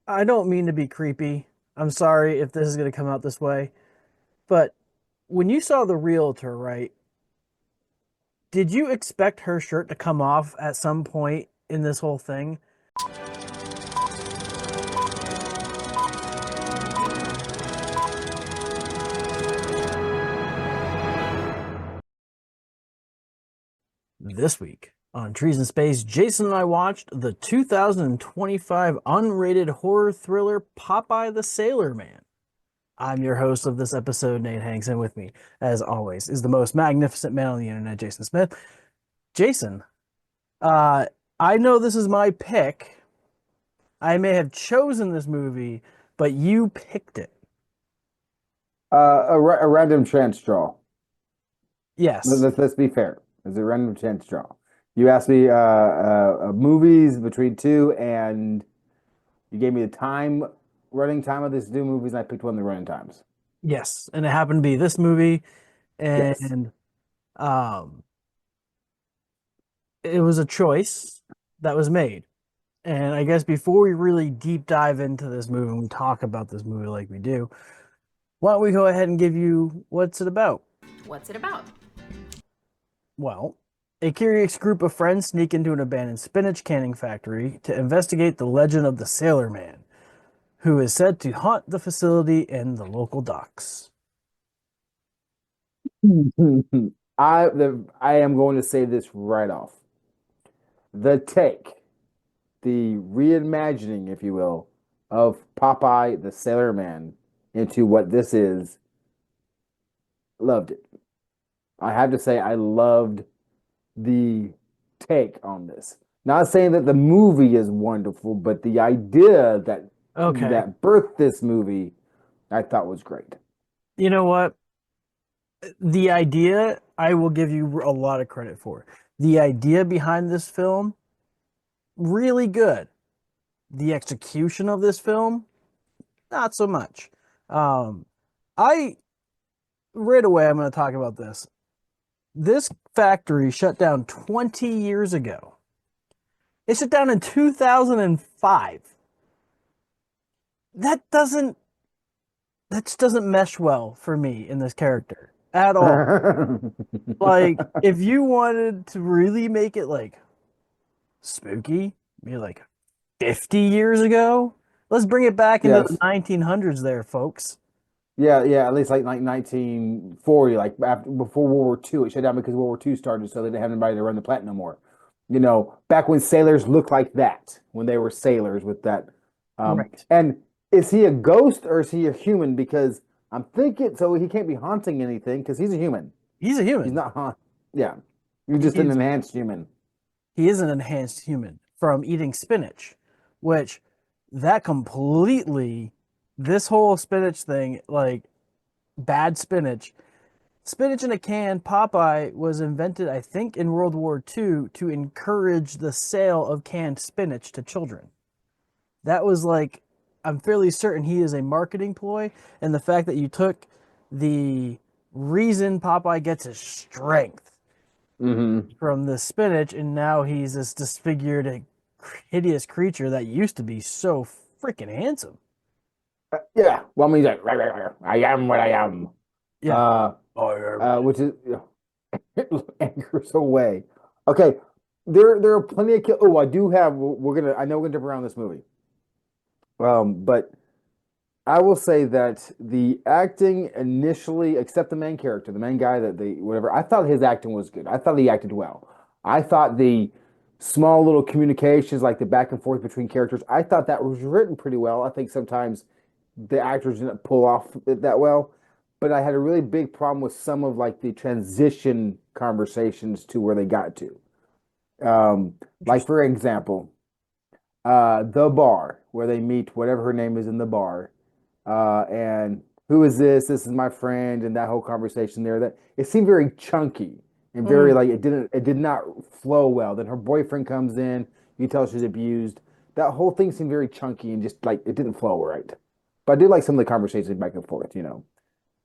I don't mean to be creepy. I'm sorry if this is going to come out this way, but when you saw the realtor, right, did you expect her shirt to come off at some point in this whole thing? This week on Trees in Space, Jason and I watched the 2025 unrated horror thriller Popeye the Sailor Man. I'm your host of this episode, Nate Hanks, and with me, as always, is the most magnificent man on the internet, Jason Smith. Jason, uh, I know this is my pick. I may have chosen this movie, but you picked it. A random chance draw. Yes. Let's be fair. It's a random chance draw. You asked me movies between two, and you gave me the running time of these two movies, and I picked one of the running times. Yes. And it happened to be this movie, Yes. and um, it was a choice that was made. And I guess before we really deep dive into this movie and we talk about this movie like we do, why don't we go ahead and give you what's it about? What's it about? Well, a curious group of friends sneak into an abandoned spinach canning factory to investigate the legend of the Sailor Man, who is said to haunt the facility and the local docks. I am going to say this right off. The take, the reimagining, if you will, of Popeye the Sailor Man into what this is, loved it. I have to say I loved the take on this. Not saying that the movie is wonderful, but the idea Okay. that birthed this movie, I thought was great. You know what? The idea, I will give you a lot of credit for. The idea behind this film, really good. The execution of this film, not so much. Um, I right away I'm going to talk about this. This factory shut down 20 years ago. It shut down in 2005. That doesn't that just doesn't mesh well for me in this character at all. Like if you wanted to really make it like spooky, be like 50 years ago, let's bring it back into the Yes. 1900s there, folks. Yeah, yeah, at least like 1940, like after before World War II, it shut down because World War II started, so they didn't have anybody to run the plant no more. Back when sailors looked like that, when they were sailors with that. Right. And is he a ghost or is he a human? Because I'm thinking so he can't be haunting anything because he's a human. He's a He's human. not yeah. He's just an He's enhanced human. he is an enhanced human from eating spinach, which that completely this whole spinach thing, like bad spinach. Spinach in a can, Popeye was invented, I think, in World War II to encourage the sale of canned spinach to children. That was like, I'm fairly certain he is a marketing ploy. And the fact that you took the reason Popeye gets his strength Hmm. from the spinach, and now he's this disfigured, hideous creature that used to be so freaking handsome. Yeah. Well, I mean, he's like, I am what I am. Yeah. Uh, which is anchors away. Okay, there are plenty of kill. Oh, I do have. I know we're gonna jump around this movie. But I will say that the acting initially, except the main character, the main guy that they whatever, I thought his acting was good. I thought he acted well. I thought the small little communications, like the back and forth between characters, I thought that was written pretty well. I think sometimes the actors didn't pull off it that well, but I had a really big problem with some of like the transition conversations to where they got to. Like Interesting. for example, the bar where they meet, whatever her name is in the bar, and who is this? This is my friend, and that whole conversation there. That it seemed very chunky and very Mm, like it did not flow well. Then her boyfriend comes in, you can tell she's abused. That whole thing seemed very chunky and just like it didn't flow right. But I did like some of the conversations back and forth.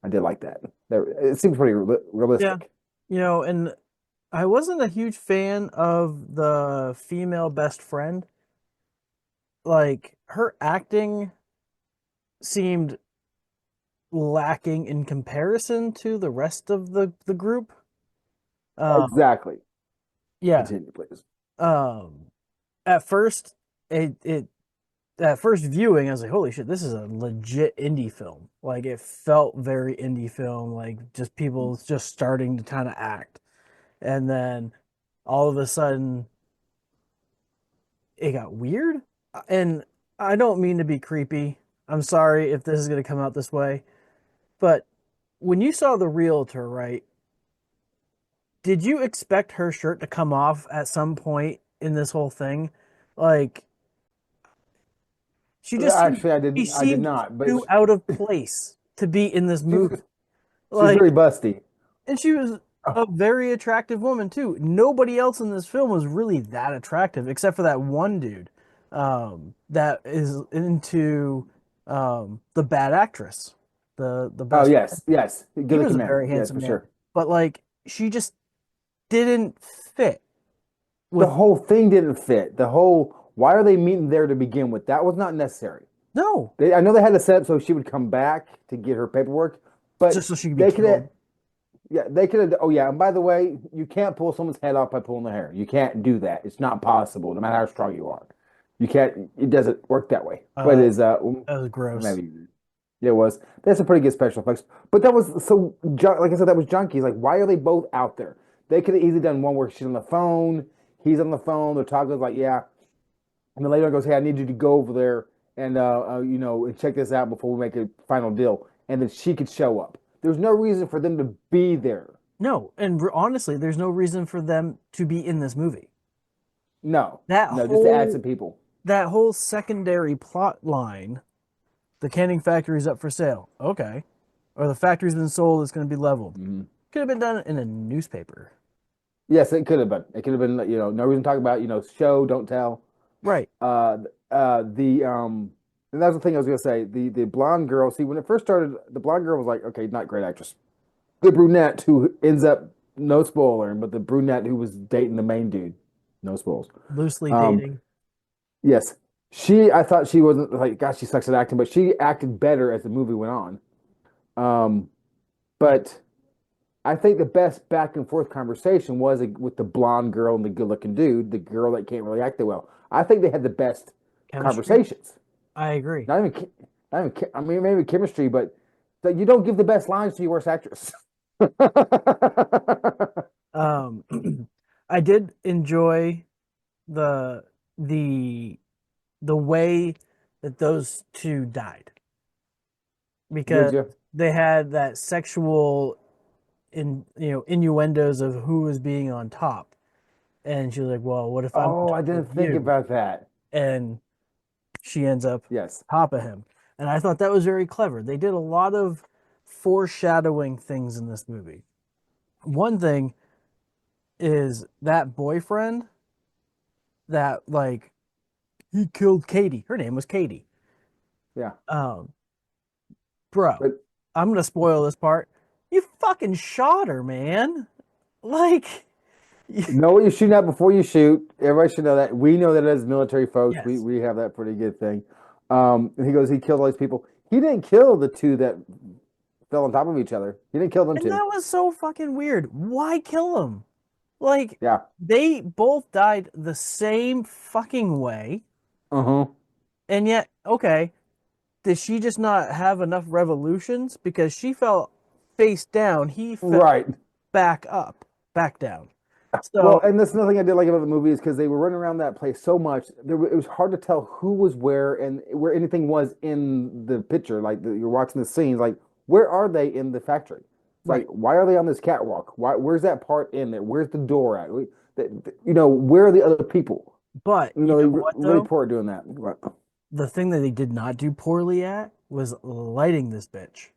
I did like that. It seems pretty yeah. realistic. And I wasn't a huge fan of the female best friend. Like her acting seemed lacking in comparison to the rest of the group. Um, Exactly. yeah. Continue, please. Um, at first, it at first viewing, I was like, holy shit, this is a legit indie film. Like it felt very indie film, like just people just starting to kind of act. And then all of a sudden it got weird. And I don't mean to be creepy. I'm sorry if this is going to come out this way, but when you saw the realtor, right? Did you expect her shirt to come off at some point in this whole thing? Like she just seemed Actually, she I did seemed not, but too out of place to be in this she movie. was she was very Like, busty. and she was Oh, a very attractive woman too. Nobody else in this film was really that attractive except for that one dude that is into the bad actress, the oh best friend. yes, yes. He Good was looking a man. very Yes, handsome for man, sure. but like she just didn't fit The with whole thing didn't fit. The whole why are they meeting there to begin with? That was not necessary. no, I know they had to set up so she would come back to get her paperwork, but just so she could be they could have, killed. yeah, they could have. Oh yeah, and by the way, you can't pull someone's head off by pulling their hair. You can't do that. It's not possible, no matter how strong you are. You can't. It doesn't work that way. But it Uh, is that was gross. maybe yeah, it was. That's a pretty good special effects. But that was so like I said, that was junkies. Like, why are they both out there? They could have easily done one where she's on the phone, he's on the phone, they're talking like, yeah. And then later on goes, hey, I need you to go over there and and check this out before we make a final deal. And then she could show up. There's no reason for them to be there. No, and honestly, there's no reason for them to be in this movie. No, That no, just to add whole some people. that whole secondary plot line, the canning factory's up for sale. Okay. Or the factory's been sold, it's going to be leveled. Mhm. Could have been done in a newspaper. Yes, it could have been. It could have been, no reason to talk about, show, don't tell. Right. The and that's the thing I was gonna say. The blonde girl. See, when it first started, the blonde girl was like, okay, not great actress. The brunette who ends up no spoiler, but the brunette who was dating the main dude, no spoils. Loosely Um, dating. yes, I thought she wasn't like, gosh, she sucks at acting, but she acted better as the movie went on. Um, Yeah. but I think the best back and forth conversation was with the blonde girl and the good looking dude, the girl that can't really act that well. I think they had the best Chemistry. conversations. I agree. Not even, I mean, maybe chemistry, but that you don't give the best lines to your worst actress. Um, I did enjoy the the the way that those two died Did because you? they had that sexual innuendos of who was being on top. And she was like, well, what if I'm on Oh, I top of didn't think you? about that. And she ends up Yes. top of him. And I thought that was very clever. They did a lot of foreshadowing things in this movie. One thing is that boyfriend that like he killed Katie. Her name was Katie. Yeah. Um, bro, But I'm gonna spoil this part. You fucking shot her, man. Like, know what you're shooting at before you shoot. Everybody should know that. We know that as military folks, yes. we have that pretty good thing. And he goes, he killed all these people. He didn't kill the two that fell on top of each other. He didn't kill them And two. that was so fucking weird. Why kill him? Like, Yeah. they both died the same fucking way. Uh-huh. And yet, okay, did she just not have enough revolutions? Because she fell face down, he fell Right. back up, back down. Well, So, and that's another thing I did like about the movie is because they were running around that place so much, it was hard to tell who was where and where anything was in the picture. Like you're watching the scenes, like where are they in the factory? It's like right. why are they on this catwalk? Where's that part in there? Where's the door at? Where are the other people? But you They know what, really though? poor at doing that. But, The thing that they did not do poorly at was lighting this bitch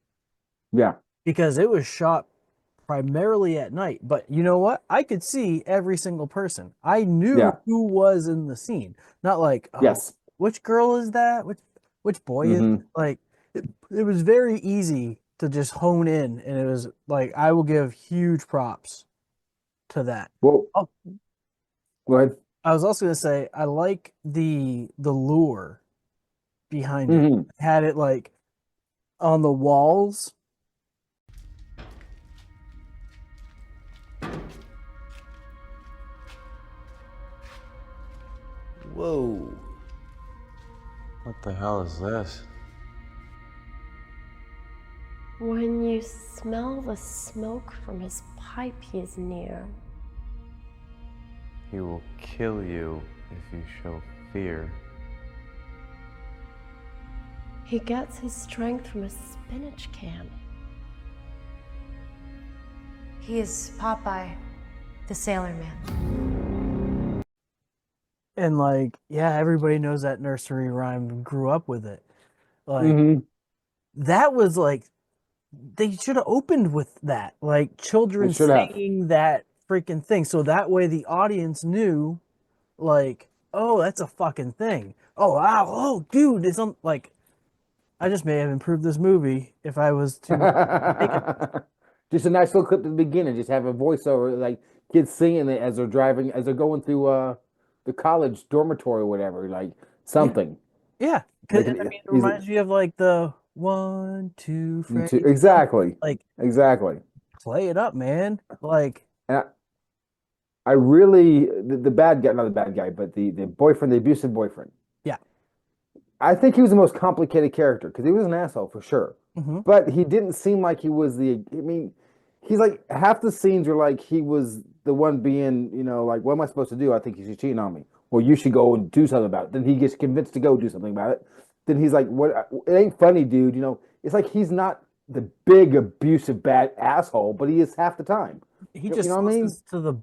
yeah, because it was shot primarily at night. But you know what? I could see every single person. I knew yeah, who was in the scene. Not like, oh, yes, which girl is that? Which boy is hmm it? Like it was very easy to just hone in, and it was like I will give huge props to that. Well, Oh, go ahead. I was also gonna say I like the lure behind it. Hmm. Had it like on the walls. Whoa. What the hell is this? When you smell the smoke from his pipe, he is near. He will kill you if you show fear. He gets his strength from a spinach can. He is Popeye the Sailor Man. And like, yeah, everybody knows that nursery rhyme and grew up with it. Like Hmm. that was like they should have opened with that. Like children It should have. saying that freaking thing. So that way the audience knew like, oh, that's a fucking thing. Oh wow, oh dude, it's on like I just may have improved this movie if I was to make it. Just a nice little clip at the beginning. Just have a voiceover, like kids singing it as they're driving, as they're going through the college dormitory or whatever, like Yeah, something. yeah. 'Cause, Like I mean, it reminds me of like the 1, 2, Freddy. exactly, Like, exactly. play it up, man. Like, And I really the bad guy, not the bad guy, but the boyfriend, the abusive boyfriend. yeah. I think he was the most complicated character because he was an asshole for sure. Hmm. But he didn't seem like he was the. I mean, he's like half the scenes are like he was the one being, like, what am I supposed to do? I think he's cheating on me. Well, you should go and do something about it. Then he gets convinced to go do something about it. Then he's like, what? It ain't funny, dude. It's like he's not the big abusive bad asshole, but he is half the time. He You just know what I mean? listens to the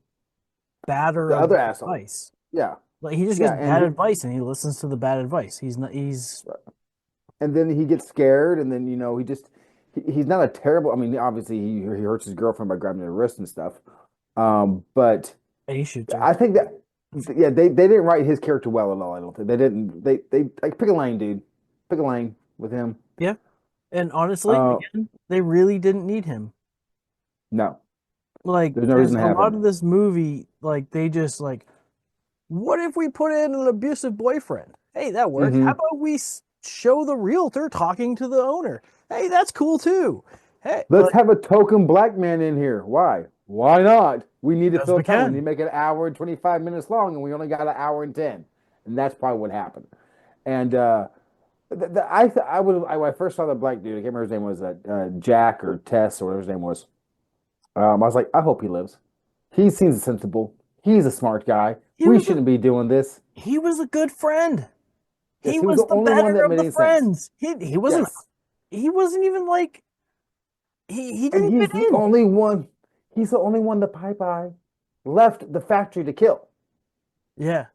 batter The of other asshole. advice. Yeah. Like, he just Yeah, gets bad advice and he listens to the bad advice. He's not, he's, and then he gets scared, and then he's not a terrible. I mean, obviously he hurts his girlfriend by grabbing her wrist and stuff. But he shoots her. I think that yeah, they didn't write his character well at all. I don't think they didn't. They like pick a lane, dude. Pick a lane with him. Yeah. And honestly, Uh, again, they really didn't need him. no, Like, there's no as reason to a have lot him. of this movie, like, they just, like, what if we put in an abusive boyfriend? Hey, that works. How Hmm. about we show the realtor talking to the owner? Hey, that's cool too. Hey, Let's like, have a token black man in here. Why? Why not? We need to because fill we time. We need to can. make it an hour and 25 minutes long, and we only got an hour and 10. And that's probably what happened. And when I first saw the black dude, I can't remember his name was Jack or Tess or whatever his name was. I was like, I hope he lives. He seems sensible. He's a smart guy. He We was a shouldn't be doing this. he was a good friend. Yes, He he was was the the only one better that of made the any sense. friends. Yes, He wasn't even like he and didn't fit he's the in. only one. He's the only one that Popeye left the factory to kill. Yeah.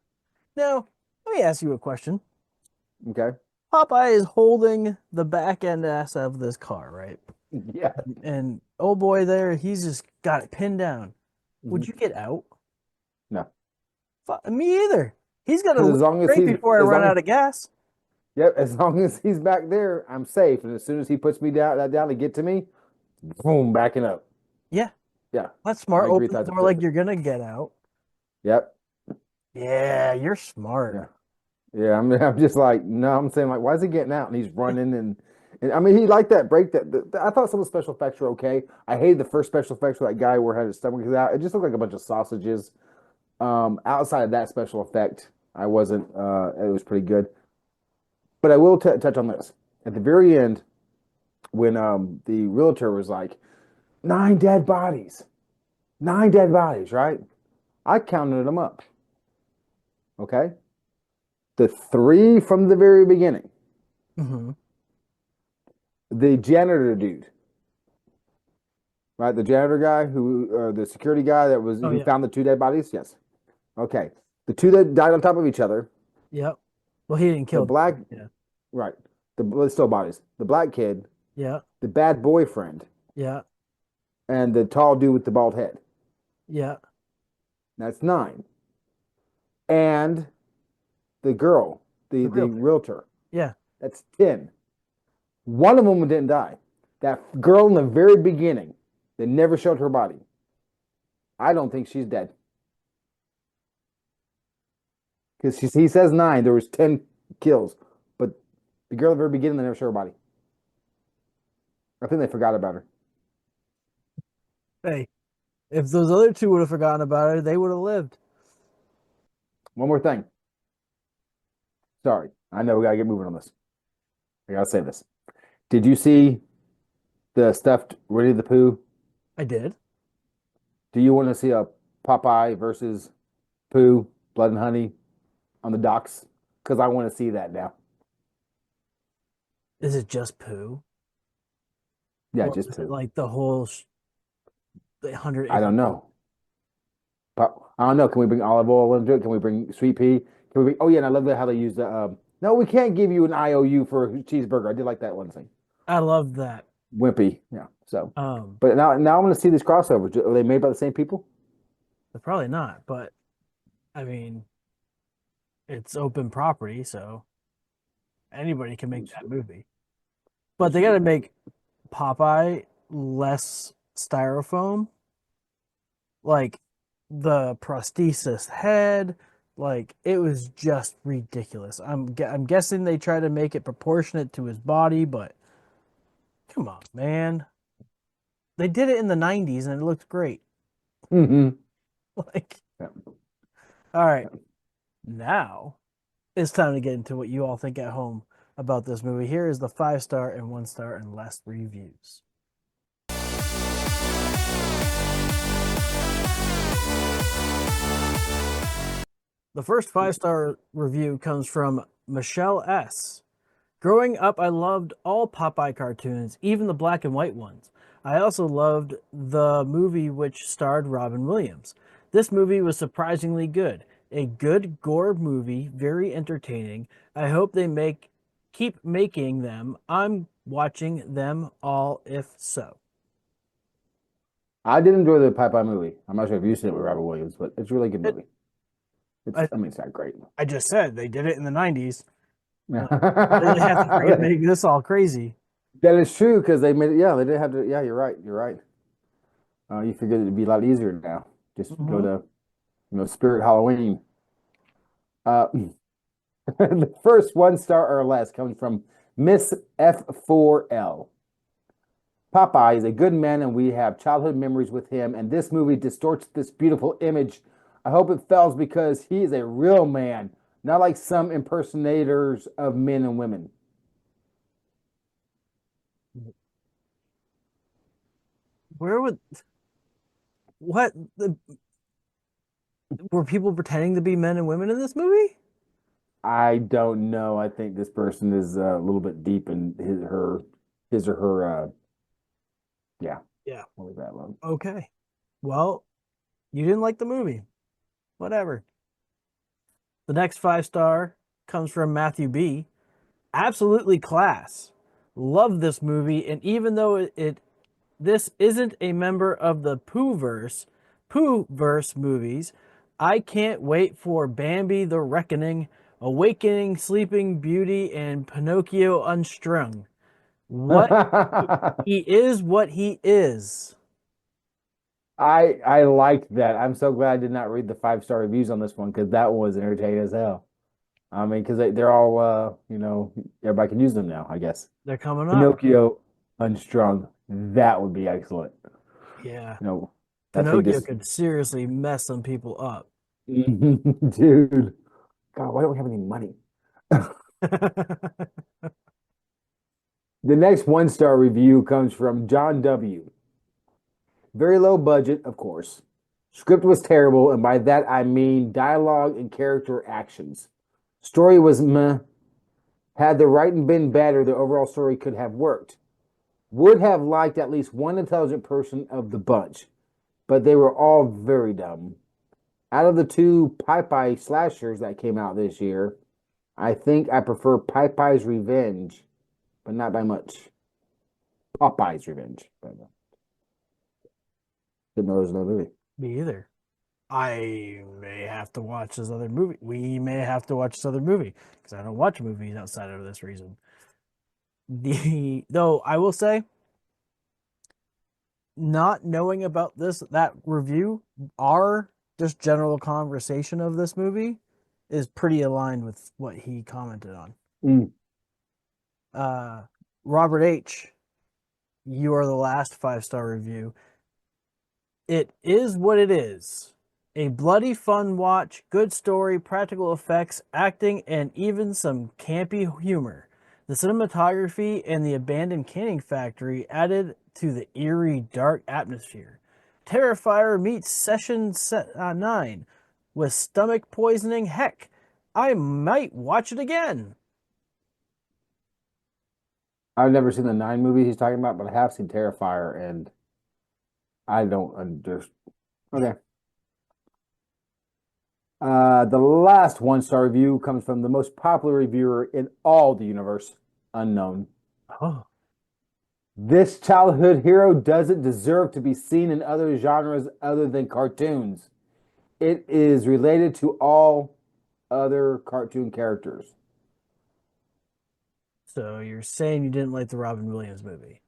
Now, let me ask you a question. Okay. Popeye is holding the back end ass of this car, right? Yeah. And oh boy, there, he's just got it pinned down. Would Mhm. you get out? No. Me either. He's got to Because leave as long as right he's before I as run long as out of gas. yep, as long as he's back there, I'm safe. And as soon as he puts me down to get to me, boom, backing up. Yeah, Yeah, that's I smart. agree, Open the thousand door like percent. you're gonna get out. Yep. Yeah, you're smart. Yeah. Yeah, I'm just like, no, I'm saying, like, why is he getting out? And he's running, and I mean, he liked that break. I thought some of the special effects were okay. I hated the first special effects where that guy where had his stomach out. It just looked like a bunch of sausages. Outside of that special effect, I wasn't. It was pretty good. But I will touch on this at the very end when the realtor was like, 9 dead bodies, 9 dead bodies, right? I counted them up. Okay, the three from the very beginning. Hmm. The janitor dude, right? The janitor guy the security guy that was Oh who yeah, found the 2 dead bodies. Yes. Okay. The two that died on top of each other. yep. Well, he didn't The kill them. black, Yeah, right? The still bodies. The black kid, yeah, the bad boyfriend, yeah, and the tall dude with the bald head. yeah. That's 9. And the girl, the The the realtor. realtor. Yeah, That's 10. One of them didn't die. That girl in the very beginning, they never showed her body. I don't think she's dead. Because he says 9, there was 10 kills, but The girl at the very beginning, they never show her body. I think they forgot about her. Hey, if those other two would have forgotten about her, they would have lived. One more thing. Sorry, I know we gotta get moving on this. I gotta say this. Did you see the stuffed Winnie the Pooh? I did. Do you want to see a Popeye versus Pooh, Blood and Honey on the docks? Because I want to see that now. Is it just Pooh? Yeah, Or just is it Pooh. like the whole 100? I don't know. I don't know. Can we bring olive oil into it? Can we bring sweet pea? Can we bring? Oh yeah, and I love that how they use the. No, we can't give you an IOU for a cheeseburger. I did like that one thing. I love that. Wimpy. Yeah. So, Um, but now I want to see these crossovers. Are they made by the same people? Probably not, but I mean, it's open property, so anybody can make that movie. But they got to make Popeye less styrofoam, like the prosthesis head. Like it was just ridiculous. I'm guessing they try to make it proportionate to his body, but come on, man. They did it in the 90s and it looked great. Mm-hmm. Like, Yeah. all right. Now it's time to get into what you all think at home about this movie. Here is the 5-star and 1-star and less reviews. The first 5-star review comes from Michelle S. Growing up, I loved all Popeye cartoons, even the black and white ones. I also loved the movie which starred Robin Williams. This movie was surprisingly good. A good gore movie, very entertaining. I hope they keep making them. I'm watching them all if so. I did enjoy the Popeye movie. I'm not sure if you've seen it with Robert Williams, but it's a really good movie. I mean, it's not great. I just said they did it in the 90s. They have to That make this all crazy. is true because they made it. Yeah, they didn't have to. Yeah, you're right. You're right. You figured it'd be a lot easier now. Just go to, Spirit Halloween. The first 1-star or less comes from Miss F4L. Popeye is a good man, and we have childhood memories with him. And this movie distorts this beautiful image. I hope it fails because he is a real man, not like some impersonators of men and women. Were people pretending to be men and women in this movie? I don't know. I think this person is a little bit deep in his or her. Yeah. Yeah. What was that one? Okay. Well, you didn't like the movie. Whatever. The next 5-star comes from Matthew B. Absolutely class. Love this movie, and even though this isn't a member of the Pooh-verse movies, I can't wait for Bambi the Reckoning, Awakening Sleeping Beauty, and Pinocchio Unstrung. He is what he is. I liked that. I'm so glad I did not read the 5-star reviews on this one because that one was entertaining as hell. I mean, because they're all everybody can use them now, I guess. They're coming up. Pinocchio Unstrung. That would be excellent. Yeah. I think Pinocchio could seriously mess some people up. Dude. God, why don't we have any money? The next 1-star review comes from John W. Very low budget, of course. Script was terrible, and by that I mean dialogue and character actions. Story was meh. Had the writing been better, the overall story could have worked. Would have liked at least one intelligent person of the bunch, but they were all very dumb. Out of the two Popeye slashers that came out this year, I think I prefer Popeye's Revenge, but not by much. Popeye's Revenge. Didn't know there was another movie. Me either. I may have to watch this other movie. We may have to watch this other movie because I don't watch movies outside of this reason. Though I will say, not knowing about that review, our just general conversation of this movie is pretty aligned with what he commented on. Robert H., you are the last 5-star review. It is what it is. A bloody fun watch, good story, practical effects, acting, and even some campy humor. The cinematography and the abandoned canning factory added to the eerie, dark atmosphere. Terrifier meets Session 9 with stomach poisoning. Heck, I might watch it again. I've never seen the 9 movie he's talking about, but I have seen Terrifier, and I don't understand. Okay. The last 1-star review comes from the most popular reviewer in all the universe, Unknown. Oh. This childhood hero doesn't deserve to be seen in other genres other than cartoons. It is related to all other cartoon characters. So you're saying you didn't like the Robin Williams movie?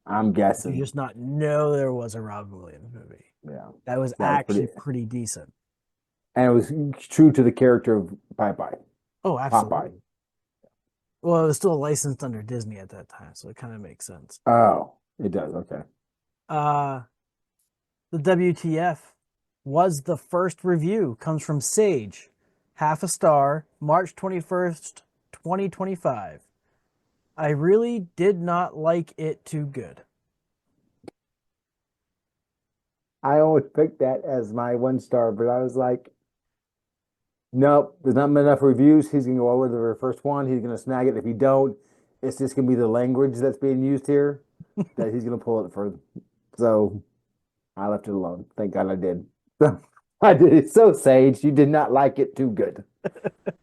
I'm You guessing. just not know there was a Robin Williams movie. Yeah. That was That was actually pretty- pretty decent. And it was true to the character of Popeye. Oh, absolutely. Popeye. Well, it was still licensed under Disney at that time, so it kind of makes sense. Oh, it does. Okay. The WTF was the first review. Comes from Sage. Half a star, March 21st, 2025. I really did not like it too good. I always picked that as my 1-star, but I was like, nope, there's not enough reviews. He's going to go over the first one. He's going to snag it. If he don't, it's just going to be the language that's being used here that he's going to pull it for. So I left it alone. Thank God I did. I did it. So, Sage, you did not like it too good.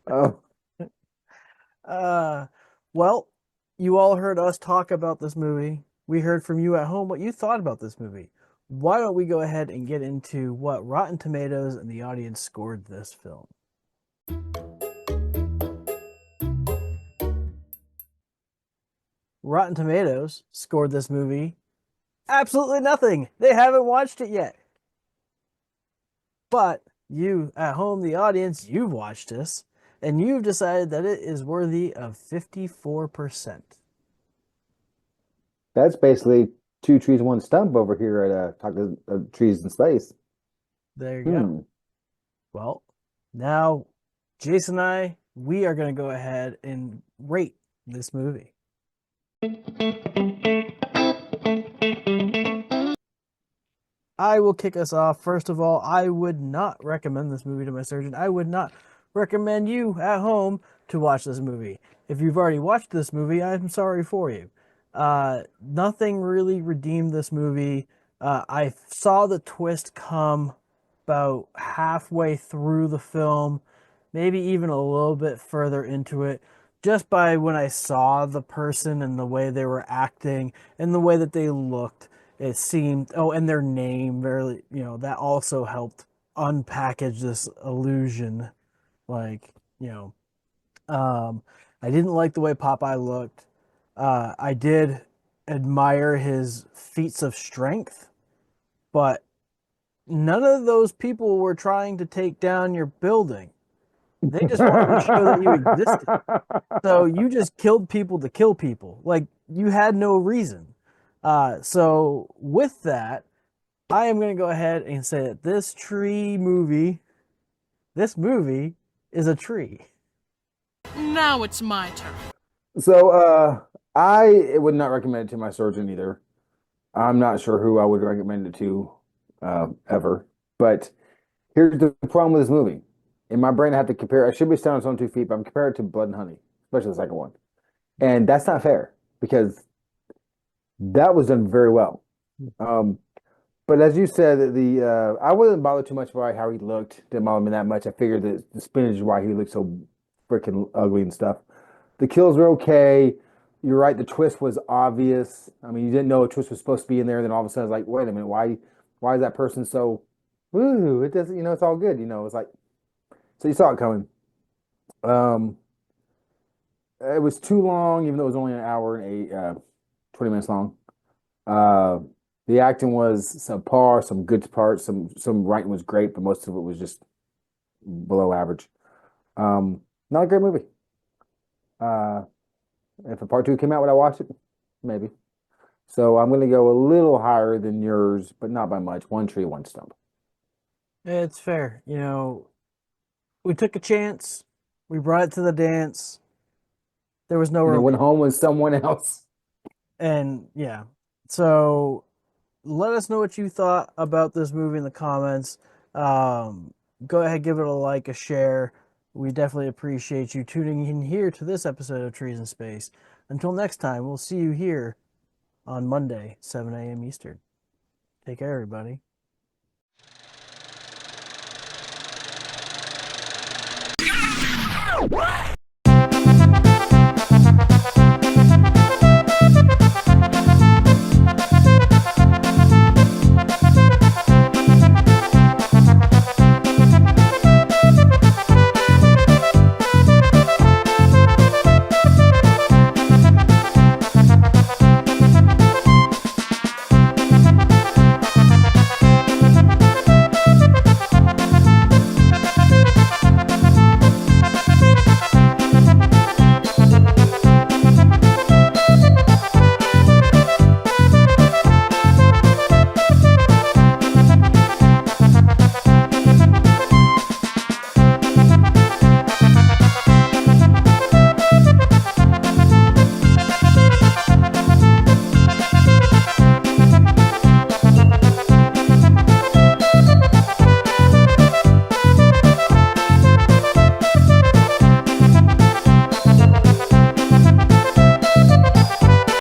Oh, Well, you all heard us talk about this movie. We heard from you at home what you thought about this movie. Why don't we go ahead and get into what Rotten Tomatoes and the audience scored this film? Rotten Tomatoes scored this movie absolutely nothing. They haven't watched it yet. But you at home, the audience, you've watched this, and you've decided that it is worthy of 54%. that's basically 2 trees, 1 stump over here at Talking Trees in Space. There you go. Well, now Jason and I, we are going to go ahead and rate this movie. I will kick us off. First of all, I would not recommend this movie to my surgeon. I would not recommend you at home to watch this movie. If you've already watched this movie, I'm sorry for you. Nothing really redeemed this movie. I saw the twist come about halfway through the film, maybe even a little bit further into it, just by when I saw the person and the way they were acting and the way that they looked. It seemed, and their name, very, that also helped unpackage this illusion. Like, I didn't like the way Popeye looked. I did admire his feats of strength, but none of those people were trying to take down your building. They just wanted to show that you existed. So you just killed people to kill people. Like, you had no reason. So with that, I am going to go ahead and say that this movie is a tree. Now it's my turn. So I would not recommend it to my surgeon either. I'm not sure who I would recommend it to ever. But here's the problem with this movie. In my brain, I have to compare. I should be standing on its own 2 feet, but I'm comparing it to Blood and Honey, especially the second one. And that's not fair because that was done very well. But as you said, I wasn't bothered too much by how he looked. Didn't bother me that much. I figured that the spinach is why he looked so freaking ugly and stuff. The kills were okay. You're right. The twist was obvious. I mean, you didn't know a twist was supposed to be in there. Then all of a sudden, it's like, wait a minute, why is that person so? Ooh, it doesn't. It's all good. It's like, so you saw it coming. It was too long, even though it was only an hour and 20 minutes long. The acting was subpar, some good parts, some writing was great, but most of it was just below average. Not a great movie. If a part 2 came out, would I watch it? Maybe. So I'm going to go a little higher than yours, but not by much. One tree, one stump. It's fair. You know, we took a chance. We brought it to the dance. There was no And it real, went home with someone else. and yeah. So let us know what you thought about this movie in the comments. Go ahead, give it a like, a share. We definitely appreciate you tuning in here to this episode of Trees in Space. Until next time, we'll see you here on Monday, 7 a.m. Eastern. Take care, everybody.